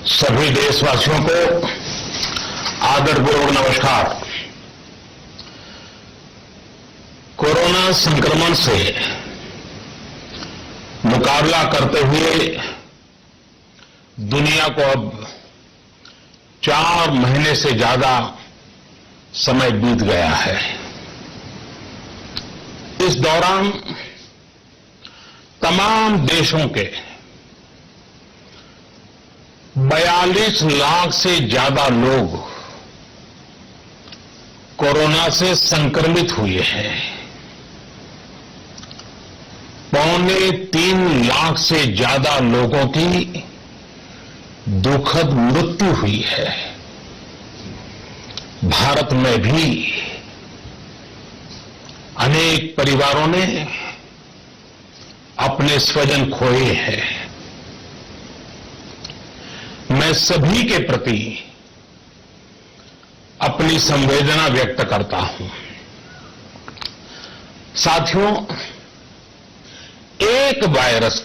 सभी देशवासियों को आदरपूर्वक नमस्कार। कोरोना संक्रमण से मुकाबला करते हुए दुनिया को अब 4 महीने से ज्यादा समय बीत गया है। इस दौरान तमाम देशों के 42 लाख से ज्यादा लोग कोरोना से संक्रमित हुए हैं। 2.25 लाख से ज्यादा लोगों की दुखद मृत्यु हुई है। भारत में भी अनेक परिवारों ने अपने स्वजन खोए हैं। मैं सभी के प्रति अपनी संवेदना व्यक्त करता हूं। साथियों, एक वायरस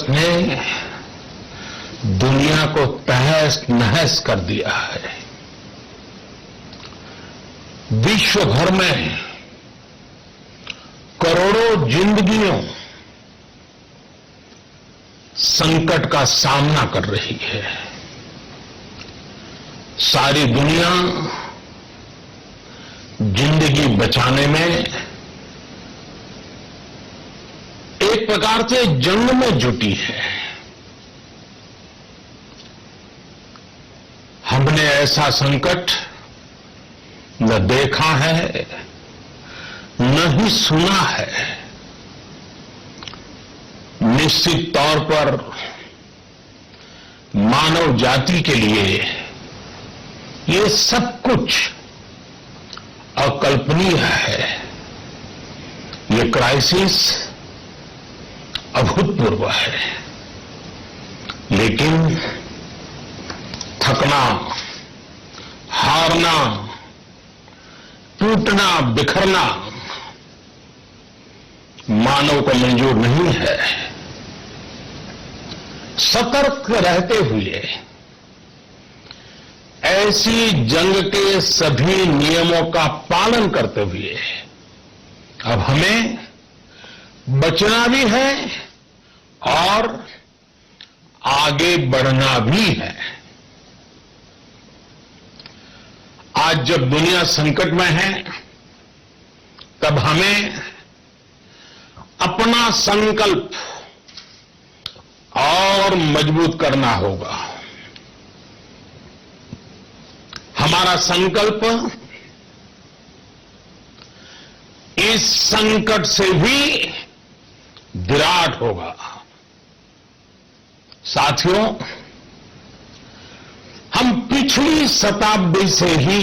ने दुनिया को तहस नहस कर दिया है। विश्व भर में करोड़ों जिंदगियों संकट का सामना कर रही है। सारी दुनिया जिंदगी बचाने में एक प्रकार से जंग में जुटी है। हमने ऐसा संकट न देखा है न ही सुना है। निश्चित तौर पर मानव जाति के लिए ये सब कुछ अकल्पनीय है। ये क्राइसिस अभूतपूर्व है, लेकिन थकना, हारना, टूटना, बिखरना मानव को मंजूर नहीं है। सतर्क रहते हुए ऐसी जंग के सभी नियमों का पालन करते हुए अब हमें बचना भी है और आगे बढ़ना भी है। आज जब दुनिया संकट में है, तब हमें अपना संकल्प और मजबूत करना होगा। हमारा संकल्प इस संकट से भी विराट होगा। साथियों, हम पिछली शताब्दी से ही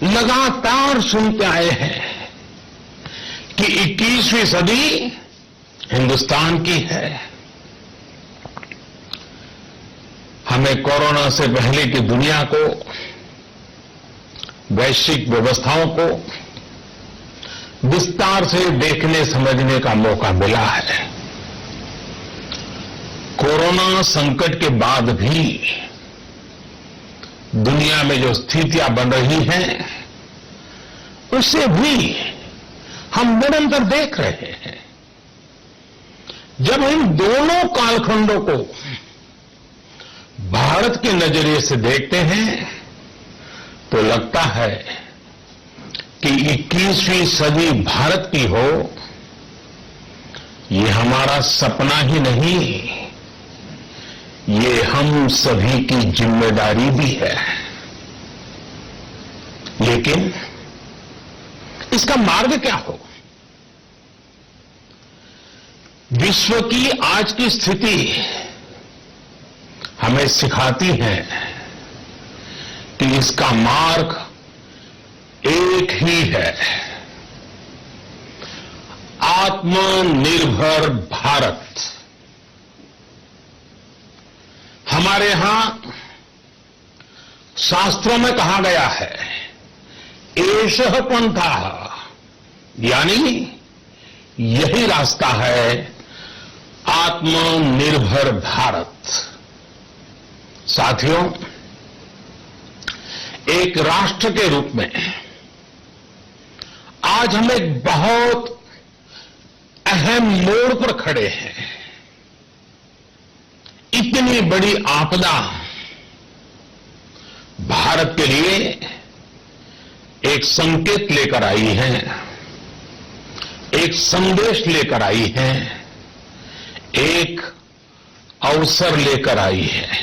लगातार सुनते आए हैं कि 21वीं सदी हिंदुस्तान की है। हमें कोरोना से पहले की दुनिया को, वैश्विक व्यवस्थाओं को विस्तार से देखने समझने का मौका मिला है। कोरोना संकट के बाद भी दुनिया में जो स्थितियां बन रही हैं, उसे भी हम निरंतर देख रहे हैं। जब इन दोनों कालखंडों को भारत के नजरिए से देखते हैं, तो लगता है कि 21वीं सदी भारत की हो, ये हमारा सपना ही नहीं, ये हम सभी की जिम्मेदारी भी है। लेकिन इसका मार्ग क्या हो? विश्व की आज की स्थिति हमें सिखाती है कि इसका मार्ग एक ही है, आत्मनिर्भर भारत। हमारे यहां शास्त्रों में कहा गया है, एषः पंथः, यानी यही रास्ता है आत्मनिर्भर भारत। साथियों, एक राष्ट्र के रूप में आज हम एक बहुत अहम मोड़ पर खड़े हैं। इतनी बड़ी आपदा भारत के लिए एक संकेत लेकर आई है, एक संदेश लेकर आई है, एक अवसर लेकर आई है।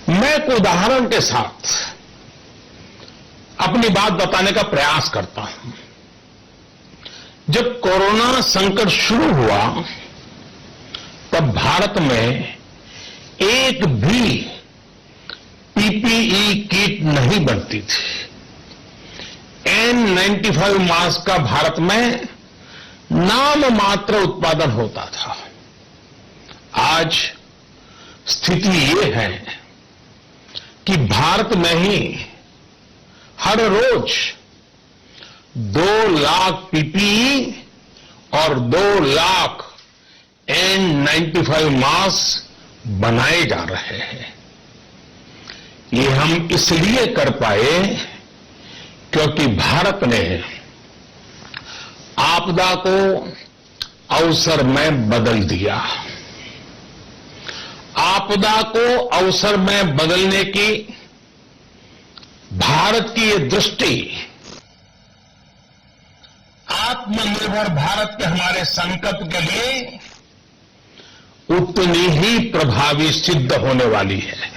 मैं एक उदाहरण के साथ अपनी बात बताने का प्रयास करता हूं। जब कोरोना संकट शुरू हुआ तब भारत में एक भी पीपीई किट नहीं बनती थी। N95 मास्क का भारत में नाम मात्र उत्पादन होता था। आज स्थिति ये है कि भारत में ही हर रोज 2 लाख पीपीई और 2 लाख N95 मास्क बनाए जा रहे हैं। ये हम इसलिए कर पाए क्योंकि भारत ने आपदा को अवसर में बदल दिया। आपदा को अवसर में बदलने की भारत की ये दृष्टि आत्मनिर्भर भारत के हमारे संकल्प के लिए उतनी ही प्रभावी सिद्ध होने वाली है।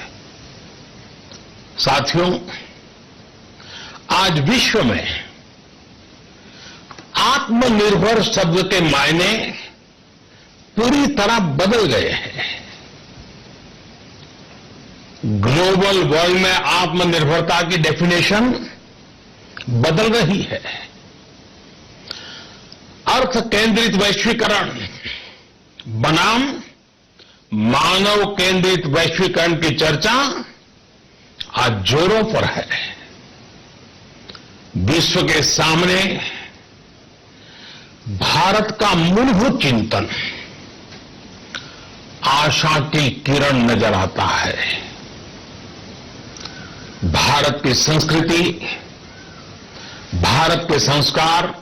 साथियों, आज विश्व में आत्मनिर्भर शब्द के मायने पूरी तरह बदल गए हैं। ग्लोबल वर्ल्ड में आत्मनिर्भरता की डेफिनेशन बदल रही है। अर्थ केंद्रित वैश्वीकरण बनाम मानव केंद्रित वैश्वीकरण की चर्चा आज जोरों पर है। विश्व के सामने भारत का मूलभूत चिंतन आशा की किरण नजर आता है। भारत की संस्कृति, भारत के संस्कार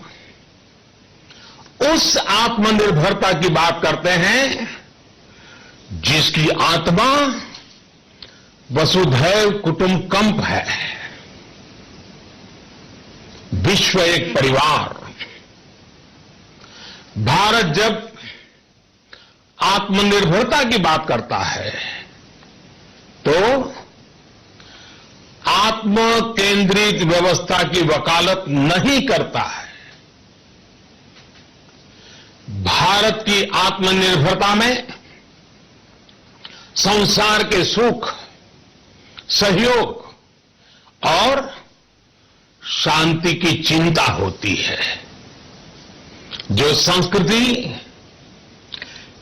उस आत्मनिर्भरता की बात करते हैं जिसकी आत्मा वसुधैव कुटुंबकम है। विश्व एक परिवार। भारत जब आत्मनिर्भरता की बात करता है तो आत्म केंद्रित व्यवस्था की वकालत नहीं करता है। भारत की आत्मनिर्भरता में संसार के सुख, सहयोग और शांति की चिंता होती है। जो संस्कृति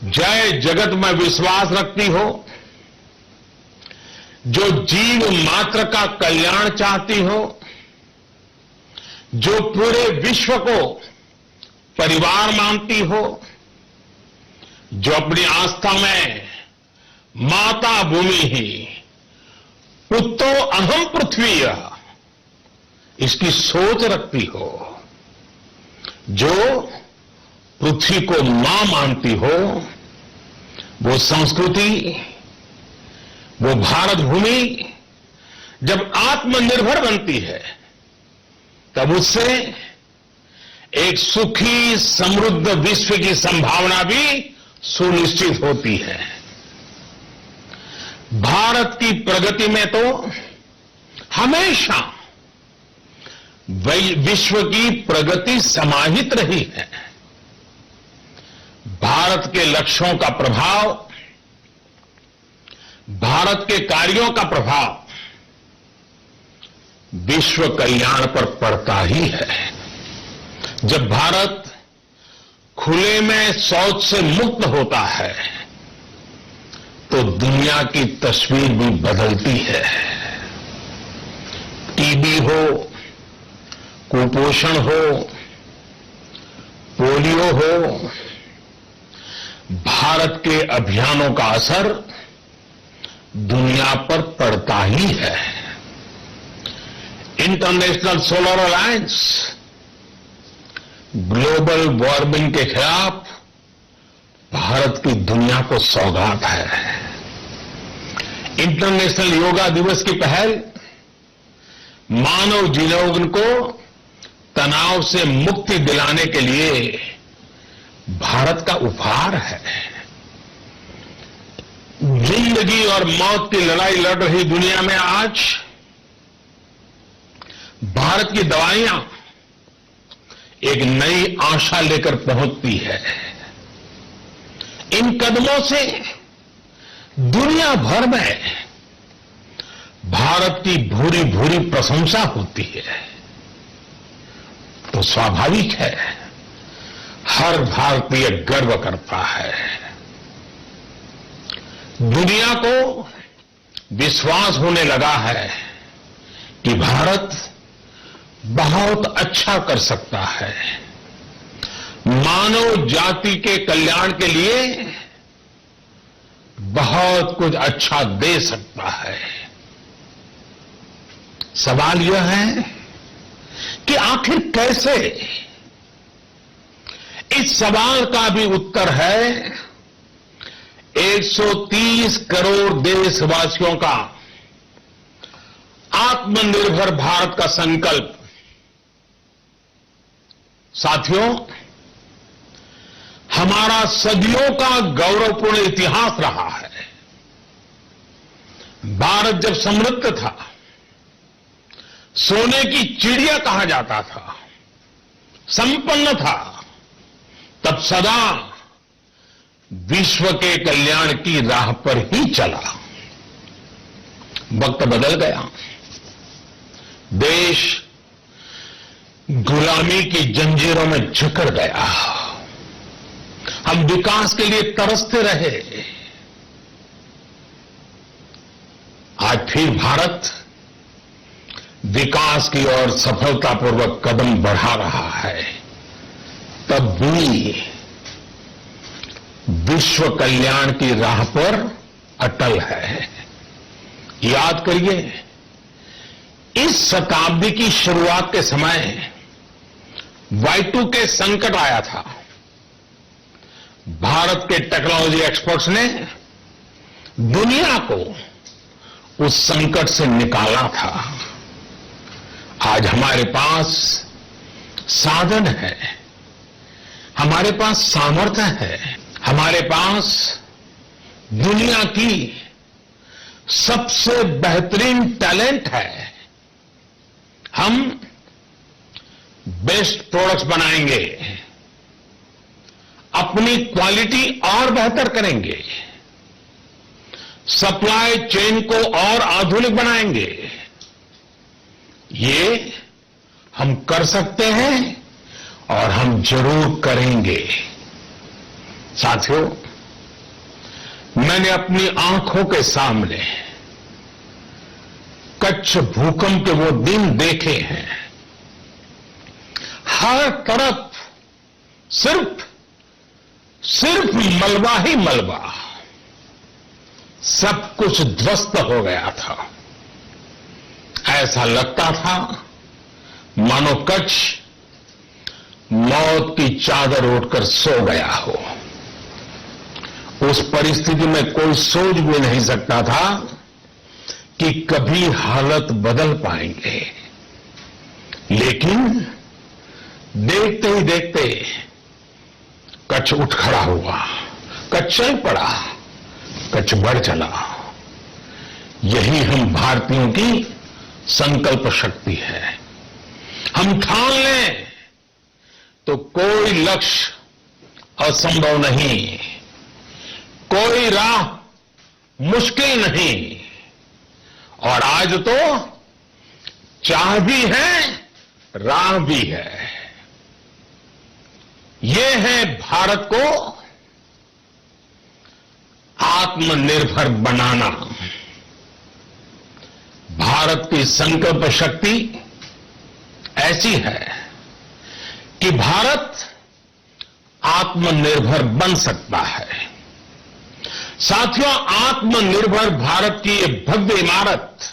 जय जगत में विश्वास रखती हो, जो जीव मात्र का कल्याण चाहती हो, जो पूरे विश्व को परिवार मानती हो, जो अपनी आस्था में माता भूमि ही पुत्रो अहम पृथ्वी इसकी सोच रखती हो, जो पृथ्वी को मां मानती हो, वो संस्कृति, वो भारत भूमि जब आत्मनिर्भर बनती है तब उससे एक सुखी समृद्ध विश्व की संभावना भी सुनिश्चित होती है। भारत की प्रगति में तो हमेशा विश्व की प्रगति समाहित रही है। भारत के लक्ष्यों का प्रभाव, भारत के कार्यों का प्रभाव विश्व कल्याण पर पड़ता ही है। जब भारत खुले में शौच से मुक्त होता है तो दुनिया की तस्वीर भी बदलती है। टीबी हो, कुपोषण हो, पोलियो हो, भारत के अभियानों का असर दुनिया पर पड़ता ही है। International solar alliance global warming के खिलाफ भारत की दुनिया को सौगात है। इंटरनेशनल योगा दिवस की पहल मानव जीवन को तनाव से मुक्ति दिलाने के लिए भारत का उपहार है। जिंदगी और मौत की लड़ाई लड़ रही दुनिया में आज भारत की दवाइयां एक नई आशा लेकर पहुंचती है। इन कदमों से दुनिया भर में भारत की भूरी भूरी प्रशंसा होती है। तो स्वाभाविक है, हर भारतीय गर्व करता है। दुनिया को विश्वास होने लगा है कि भारत बहुत अच्छा कर सकता है, मानव जाति के कल्याण के लिए बहुत कुछ अच्छा दे सकता है। सवाल यह है कि आखिर कैसे? इस सवाल का भी उत्तर है 130 करोड़ देशवासियों का आत्मनिर्भर भारत का संकल्प। साथियों, हमारा सदियों का गौरवपूर्ण इतिहास रहा है। भारत जब समृद्ध था, सोने की चिड़िया कहा जाता था, संपन्न था, तब सदा विश्व के कल्याण की राह पर ही चला। वक्त बदल गया, देश गुलामी की जंजीरों में जकड़ गया। हम विकास के लिए तरसते रहे। आज फिर भारत विकास की ओर सफलतापूर्वक कदम बढ़ा रहा है। तब भी विश्व कल्याण की राह पर अटल है। याद करिए, इस शताब्दी की शुरुआत के समय Y2K संकट आया था। भारत के टेक्नोलॉजी एक्सपर्ट्स ने दुनिया को उस संकट से निकाला था। आज हमारे पास साधन है, हमारे पास सामर्थ्य है, हमारे पास दुनिया की सबसे बेहतरीन टैलेंट है। हम बेस्ट प्रोडक्ट्स बनाएंगे, अपनी क्वालिटी और बेहतर करेंगे, सप्लाई चेन को और आधुनिक बनाएंगे। ये हम कर सकते हैं और हम जरूर करेंगे। साथियों, मैंने अपनी आंखों के सामने कच्छ भूकंप के वो दिन देखे हैं। हर तरफ सिर्फ मलबा ही मलबा, सब कुछ ध्वस्त हो गया था। ऐसा लगता था मानो कच्छ मौत की चादर ओढ़कर सो गया हो। उस परिस्थिति में कोई सोच भी नहीं सकता था कि कभी हालत बदल पाएंगे। लेकिन देखते ही देखते कच्छ उठ खड़ा हुआ, कच्छ चल पड़ा, कच्छ बढ़ चला। यही हम भारतीयों की संकल्प शक्ति है। हम ठान लें तो कोई लक्ष्य असंभव नहीं, कोई राह मुश्किल नहीं। और आज तो चाह भी है, राह भी है। ये है भारत को आत्मनिर्भर बनाना। भारत की संकल्प शक्ति ऐसी है कि भारत आत्मनिर्भर बन सकता है। साथियों, आत्मनिर्भर भारत की ये भव्य इमारत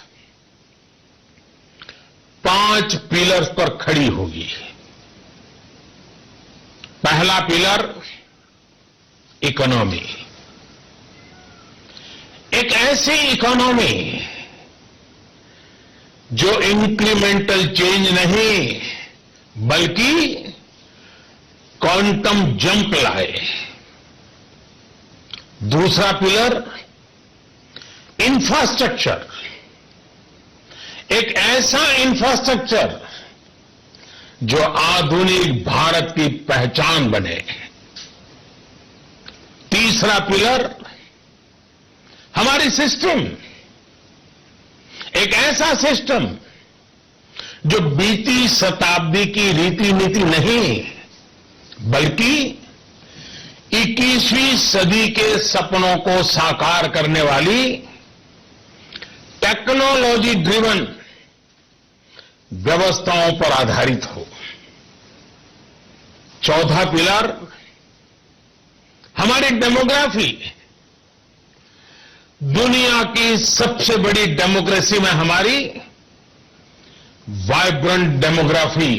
5 पिलर्स पर खड़ी होगी। पहला पिलर इकोनॉमी। एक ऐसी इकोनॉमी जो इंक्रीमेंटल चेंज नहीं बल्कि क्वांटम जंप लाए। दूसरा पिलर इंफ्रास्ट्रक्चर। एक ऐसा इंफ्रास्ट्रक्चर जो आधुनिक भारत की पहचान बने। तीसरा पिलर हमारी सिस्टम। एक ऐसा सिस्टम जो बीती शताब्दी की रीति नीति नहीं बल्कि 21वीं सदी के सपनों को साकार करने वाली टेक्नोलॉजी ड्रिवन व्यवस्थाओं पर आधारित हो। चौथा पिलर हमारी डेमोग्राफी। दुनिया की सबसे बड़ी डेमोक्रेसी में हमारी वाइब्रेंट डेमोग्राफी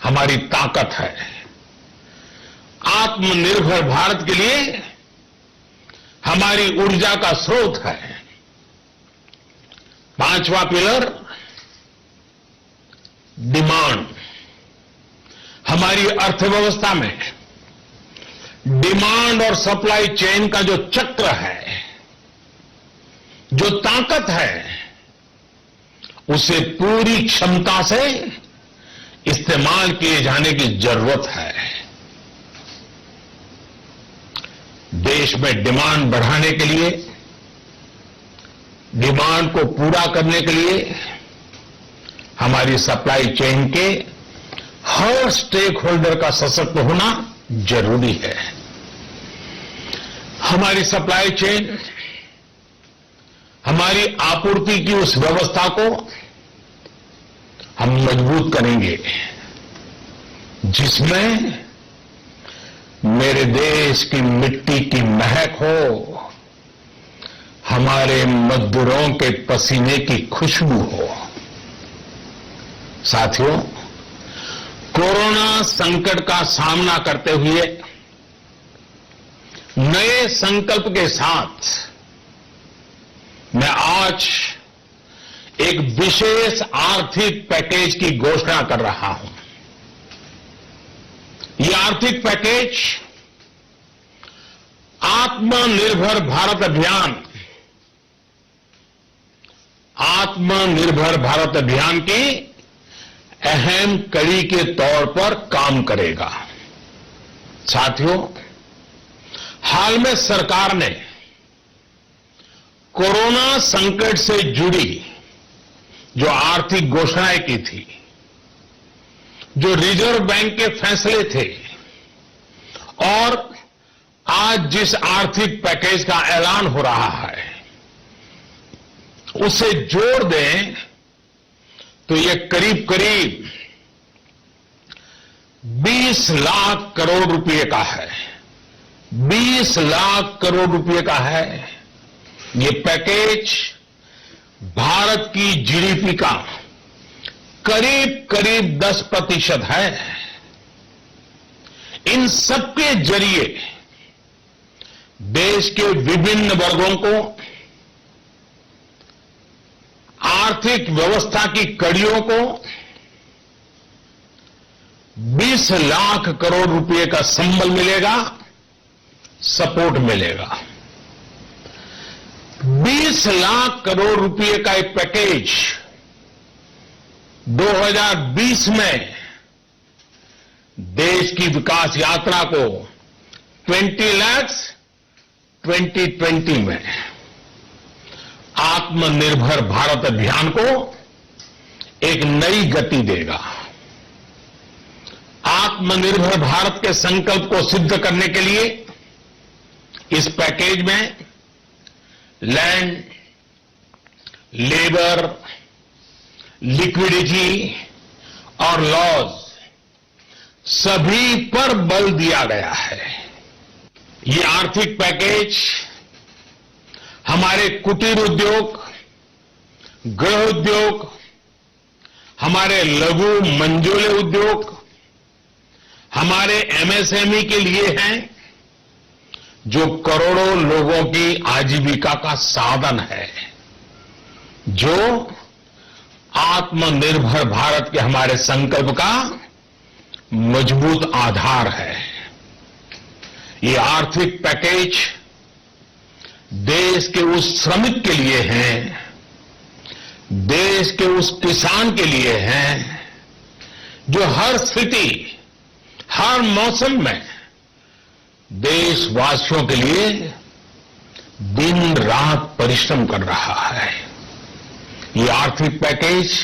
हमारी ताकत है। आत्मनिर्भर भारत के लिए हमारी ऊर्जा का स्रोत है। पांचवा पिलर डिमांड। हमारी अर्थव्यवस्था में डिमांड और सप्लाई चेन का जो चक्र है, जो ताकत है, उसे पूरी क्षमता से इस्तेमाल किए जाने की जरूरत है। देश में डिमांड बढ़ाने के लिए, डिमांड को पूरा करने के लिए हमारी सप्लाई चेन के हर स्टेक होल्डर का सशक्त होना जरूरी है। हमारी सप्लाई चेन, हमारी आपूर्ति की उस व्यवस्था को हम मजबूत करेंगे जिसमें मेरे देश की मिट्टी की महक हो, हमारे मजदूरों के पसीने की खुशबू हो। साथियों, कोरोना संकट का सामना करते हुए नए संकल्प के साथ मैं आज एक विशेष आर्थिक पैकेज की घोषणा कर रहा हूं। यह आर्थिक पैकेज आत्मनिर्भर भारत अभियान, आत्मनिर्भर भारत अभियान की अहम कड़ी के तौर पर काम करेगा। साथियों, हाल में सरकार ने कोरोना संकट से जुड़ी जो आर्थिक घोषणाएं की थी, जो रिजर्व बैंक के फैसले थे और आज जिस आर्थिक पैकेज का ऐलान हो रहा है, उसे जोड़ दें तो ये करीब करीब 20 लाख करोड़ रुपए का है। 20 लाख करोड़ रुपए का है। ये पैकेज भारत की जीडीपी का करीब करीब 10% है। इन सबके जरिए देश के विभिन्न वर्गों को आर्थिक व्यवस्था की कड़ियों को 20 लाख करोड़ रुपए का संबल मिलेगा, सपोर्ट मिलेगा। 20 लाख करोड़ रुपए का एक पैकेज 2020 में देश की विकास यात्रा को 20 लाख 2020 में आत्मनिर्भर भारत अभियान को एक नई गति देगा। आत्मनिर्भर भारत के संकल्प को सिद्ध करने के लिए इस पैकेज में लैंड, लेबर, लिक्विडिटी और लॉज सभी पर बल दिया गया है। ये आर्थिक पैकेज हमारे कुटीर उद्योग, गृह उद्योग, हमारे लघु मंझोले उद्योग, हमारे एमएसएमई के लिए हैं, जो करोड़ों लोगों की आजीविका का साधन है, जो आत्मनिर्भर भारत के हमारे संकल्प का मजबूत आधार है। ये आर्थिक पैकेज देश के उस श्रमिक के लिए है, देश के उस किसान के लिए है, जो हर स्थिति, हर मौसम में देशवासियों के लिए दिन रात परिश्रम कर रहा है। ये आर्थिक पैकेज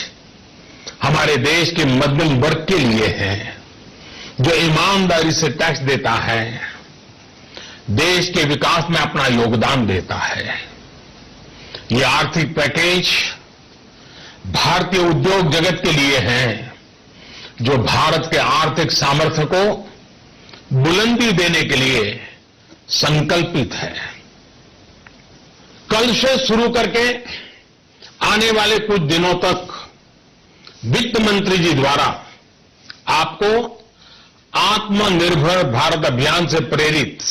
हमारे देश के मध्यम वर्ग के लिए है, जो ईमानदारी से टैक्स देता है, देश के विकास में अपना योगदान देता है। ये आर्थिक पैकेज भारतीय उद्योग जगत के लिए है, जो भारत के आर्थिक सामर्थ्य को बुलंदी देने के लिए संकल्पित है। कल से शुरू करके आने वाले कुछ दिनों तक वित्त मंत्री जी द्वारा आपको आत्मनिर्भर भारत अभियान से प्रेरित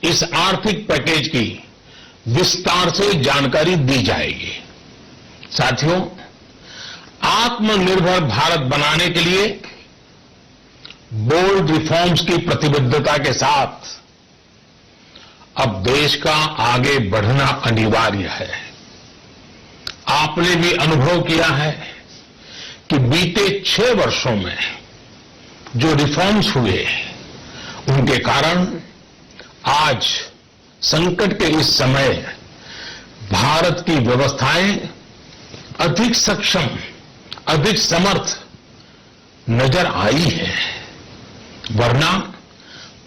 इस आर्थिक पैकेज की विस्तार से जानकारी दी जाएगी। साथियों, आत्मनिर्भर भारत बनाने के लिए बोल्ड रिफॉर्म्स की प्रतिबद्धता के साथ अब देश का आगे बढ़ना अनिवार्य है। आपने भी अनुभव किया है कि बीते 6 वर्षों में जो रिफॉर्म्स हुए, उनके कारण आज संकट के इस समय भारत की व्यवस्थाएं अधिक सक्षम, अधिक समर्थ नजर आई है। वरना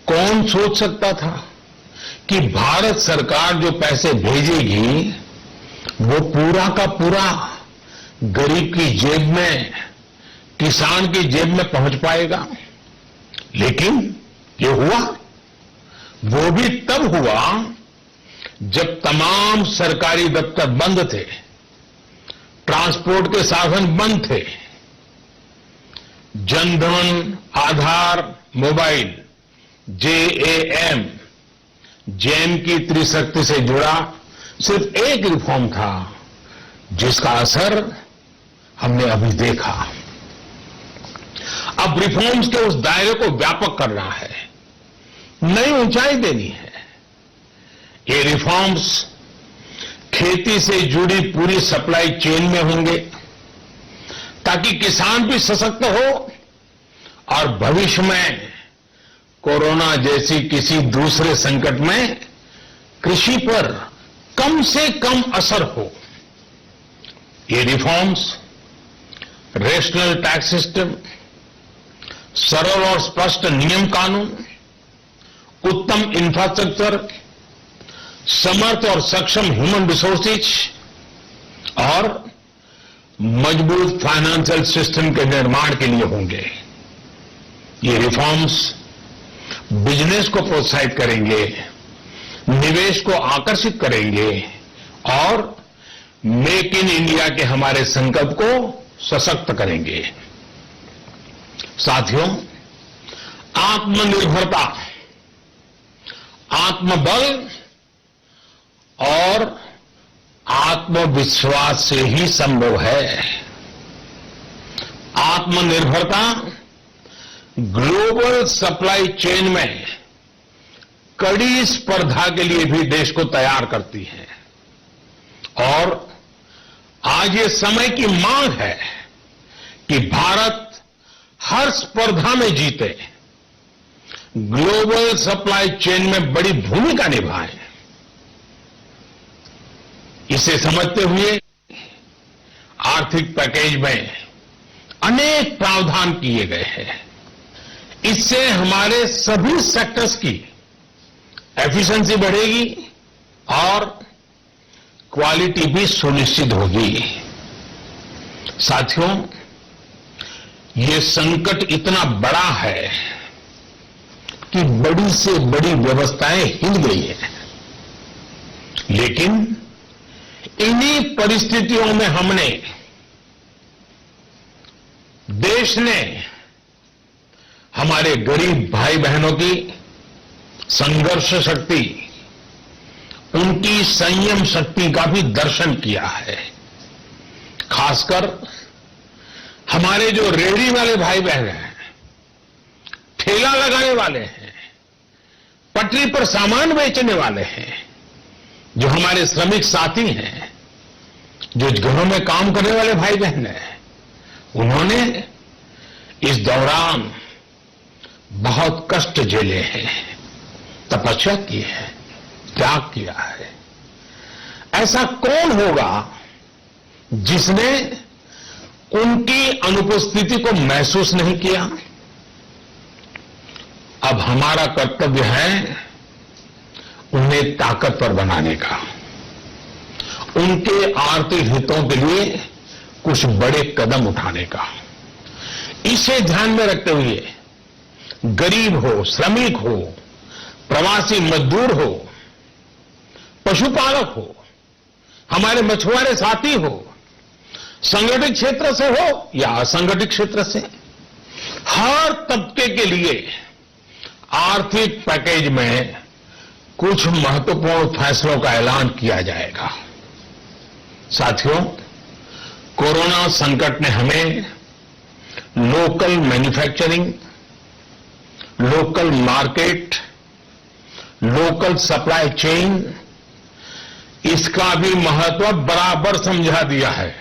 कौन सोच सकता था कि भारत सरकार जो पैसे भेजेगी वो पूरा का पूरा गरीब की जेब में, किसान की जेब में पहुंच पाएगा। लेकिन ये हुआ, वो भी तब हुआ जब तमाम सरकारी दफ्तर बंद थे, ट्रांसपोर्ट के साधन बंद थे। जनधन, आधार, मोबाइल, जेएम की त्रिशक्ति से जुड़ा सिर्फ एक रिफॉर्म था, जिसका असर हमने अभी देखा। अब रिफॉर्म्स के उस दायरे को व्यापक करना है, नई ऊंचाई देनी है। ये रिफॉर्म्स खेती से जुड़ी पूरी सप्लाई चेन में होंगे, ताकि किसान भी सशक्त हो और भविष्य में कोरोना जैसी किसी दूसरे संकट में कृषि पर कम से कम असर हो। ये रिफॉर्म्स रेशनल टैक्स सिस्टम, सरल और स्पष्ट नियम कानून, उत्तम इंफ्रास्ट्रक्चर, समर्थ और सक्षम ह्यूमन रिसोर्सेज और मजबूत फाइनेंशियल सिस्टम के निर्माण के लिए होंगे। ये रिफॉर्म्स बिजनेस को प्रोत्साहित करेंगे, निवेश को आकर्षित करेंगे और मेक इन इंडिया के हमारे संकल्प को सशक्त करेंगे। साथियों, आत्मनिर्भरता, आत्मबल और आत्मविश्वास से ही संभव है। आत्मनिर्भरता ग्लोबल सप्लाई चेन में कड़ी स्पर्धा के लिए भी देश को तैयार करती है और आज ये समय की मांग है कि भारत हर स्पर्धा में जीते, ग्लोबल सप्लाई चेन में बड़ी भूमिका निभाए। इसे समझते हुए आर्थिक पैकेज में अनेक प्रावधान किए गए हैं। इससे हमारे सभी सेक्टर्स की एफिशिएंसी बढ़ेगी और क्वालिटी भी सुनिश्चित होगी। साथियों, ये संकट इतना बड़ा है कि बड़ी से बड़ी व्यवस्थाएं हिल गई हैं। लेकिन इन्हीं परिस्थितियों में हमने, देश ने हमारे गरीब भाई बहनों की संघर्ष शक्ति, उनकी संयम शक्ति का भी दर्शन किया है। खासकर हमारे जो रेहड़ी वाले भाई बहन हैं, ठेला लगाने वाले हैं, पटरी पर सामान बेचने वाले हैं, जो हमारे श्रमिक साथी हैं, जो घरों में काम करने वाले भाई बहन हैं, उन्होंने इस दौरान बहुत कष्ट झेले हैं, तपस्या की है, त्याग किया है। ऐसा कौन होगा जिसने उनकी अनुपस्थिति को महसूस नहीं किया? अब हमारा कर्तव्य है उन्हें ताकतवर बनाने का, उनके आर्थिक हितों के लिए कुछ बड़े कदम उठाने का। इसे ध्यान में रखते हुए गरीब हो, श्रमिक हो, प्रवासी मजदूर हो, पशुपालक हो, हमारे मछुआरे साथी हो, संगठित क्षेत्र से हो या असंगठित क्षेत्र से, हर तबके के लिए आर्थिक पैकेज में कुछ महत्वपूर्ण फैसलों का ऐलान किया जाएगा। साथियों, कोरोना संकट ने हमें local manufacturing, local market, local supply chain, इसका भी महत्व बराबर समझा दिया है।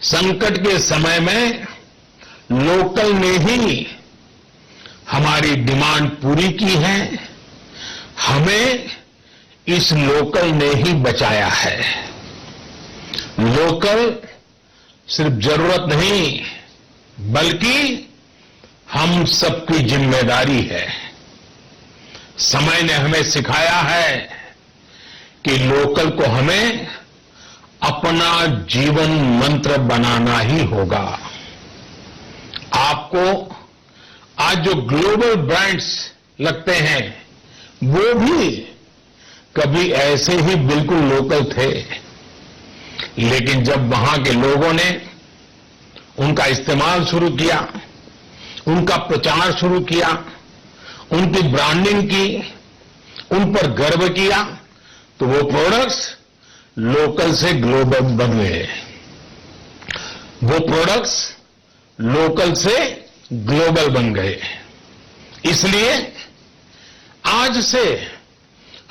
संकट के समय में लोकल ने ही हमारी डिमांड पूरी की है, हमें इस लोकल ने ही बचाया है। लोकल सिर्फ जरूरत नहीं, बल्कि हम सबकी जिम्मेदारी है। समय ने हमें सिखाया है कि लोकल को हमें अपना जीवन मंत्र बनाना ही होगा। आपको आज जो ग्लोबल ब्रांड्स लगते हैं, वो भी कभी ऐसे ही बिल्कुल लोकल थे, लेकिन जब वहां के लोगों ने उनका इस्तेमाल शुरू किया, उनका प्रचार शुरू किया, उनकी ब्रांडिंग की, उन पर गर्व किया, तो वो प्रोडक्ट्स लोकल से ग्लोबल बन गए। वो प्रोडक्ट्स लोकल से ग्लोबल बन गए। इसलिए आज से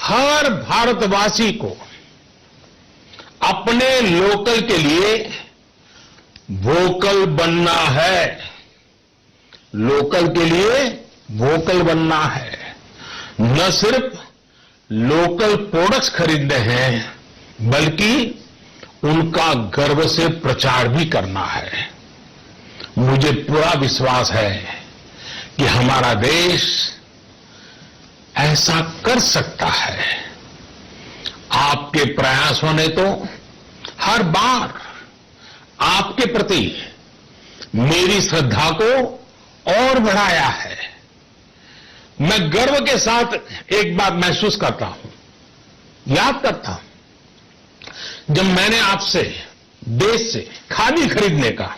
हर भारतवासी को अपने लोकल के लिए वोकल बनना है। लोकल के लिए वोकल बनना है। न सिर्फ लोकल प्रोडक्ट्स खरीदने हैं, बल्कि उनका गर्व से प्रचार भी करना है। मुझे पूरा विश्वास है कि हमारा देश ऐसा कर सकता है। आपके प्रयासों ने तो हर बार आपके प्रति मेरी श्रद्धा को और बढ़ाया है। मैं गर्व के साथ एक बात महसूस करता हूं, याद करता हूं, जब मैंने आपसे देश से खादी खरीदने का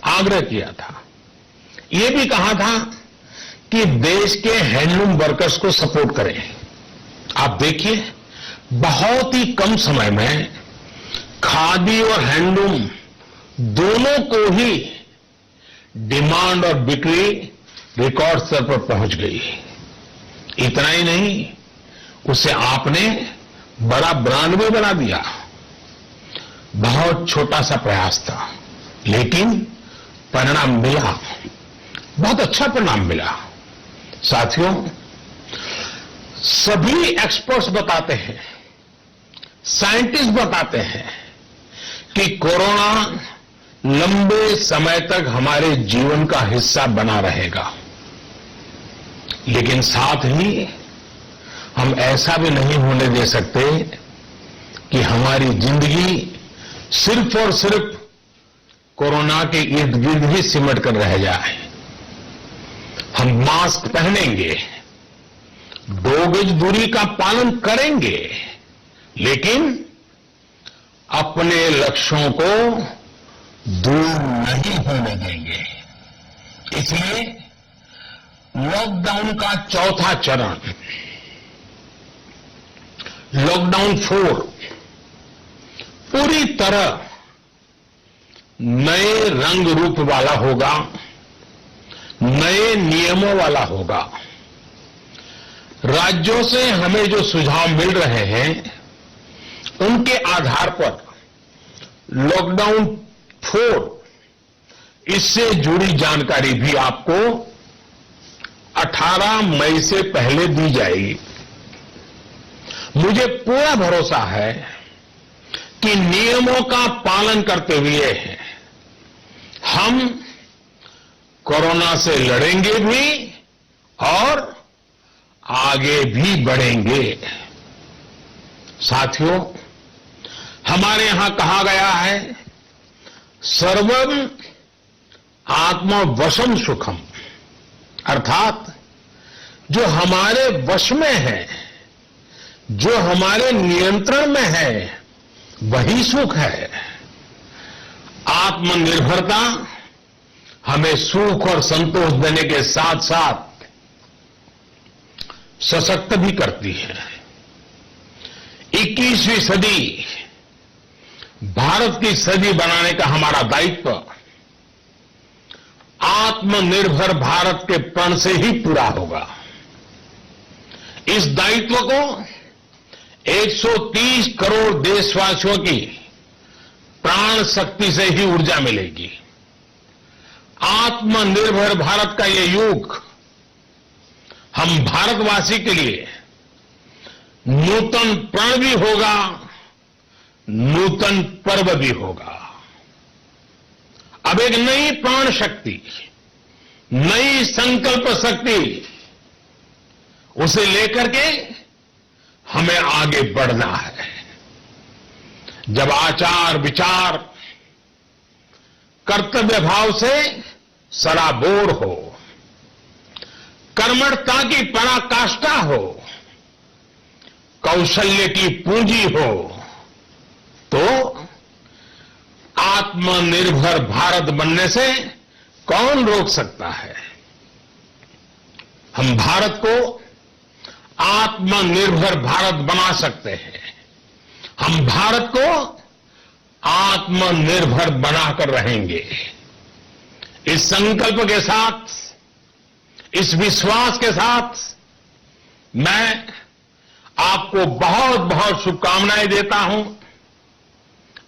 आग्रह किया था, यह भी कहा था कि देश के हैंडलूम वर्कर्स को सपोर्ट करें। आप देखिए, बहुत ही कम समय में खादी और हैंडलूम दोनों को ही डिमांड और बिक्री रिकॉर्ड स्तर पर पहुंच गई। इतना ही नहीं, उसे आपने बड़ा ब्रांड भी बना दिया। बहुत छोटा सा प्रयास था, लेकिन परिणाम मिला, बहुत अच्छा परिणाम मिला। साथियों, सभी एक्सपर्ट्स बताते हैं, साइंटिस्ट बताते हैं कि कोरोना लंबे समय तक हमारे जीवन का हिस्सा बना रहेगा। लेकिन साथ ही हम ऐसा भी नहीं होने दे सकते कि हमारी जिंदगी सिर्फ और सिर्फ कोरोना के इर्द गिर्द ही सिमट कर रह जाए। हम मास्क पहनेंगे, 2 गज दूरी का पालन करेंगे, लेकिन अपने लक्ष्यों को दूर नहीं होने देंगे। इसलिए लॉकडाउन का चौथा चरण, लॉकडाउन 4, पूरी तरह नए रंग रूप वाला होगा, नए नियमों वाला होगा। राज्यों से हमें जो सुझाव मिल रहे हैं, उनके आधार पर लॉकडाउन 4, इससे जुड़ी जानकारी भी आपको 18 मई से पहले दी जाएगी। मुझे पूरा भरोसा है कि नियमों का पालन करते हुए हम कोरोना से लड़ेंगे भी और आगे भी बढ़ेंगे। साथियों, हमारे यहां कहा गया है, सर्वम आत्मवशम सुखम, अर्थात जो हमारे वश में है, जो हमारे नियंत्रण में है, वही सुख है। आत्मनिर्भरता हमें सुख और संतोष देने के साथ साथ सशक्त भी करती है। 21वीं सदी भारत की सदी बनाने का हमारा दायित्व आत्मनिर्भर भारत के प्रण से ही पूरा होगा। इस दायित्व को 130 करोड़ देशवासियों की प्राण शक्ति से ही ऊर्जा मिलेगी। आत्मनिर्भर भारत का ये युग हम भारतवासी के लिए नूतन प्रण भी होगा, नूतन पर्व भी होगा। अब एक नई प्राण शक्ति, नई संकल्प शक्ति, उसे लेकर के हमें आगे बढ़ना है। जब आचार विचार कर्तव्य भाव से सराबोर हो, कर्मठता की पराकाष्ठा हो, कौशल्य की पूंजी हो, तो आत्मनिर्भर भारत बनने से कौन रोक सकता है। हम भारत को आत्मनिर्भर भारत बना सकते हैं। हम भारत को आत्मनिर्भर बनाकर रहेंगे। इस संकल्प के साथ, इस विश्वास के साथ मैं आपको बहुत बहुत शुभकामनाएं देता हूं।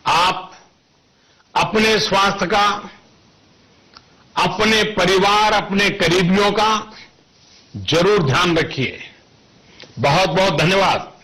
आप अपने स्वास्थ्य का, अपने परिवार, अपने करीबियों का जरूर ध्यान रखिए। बहुत बहुत धन्यवाद।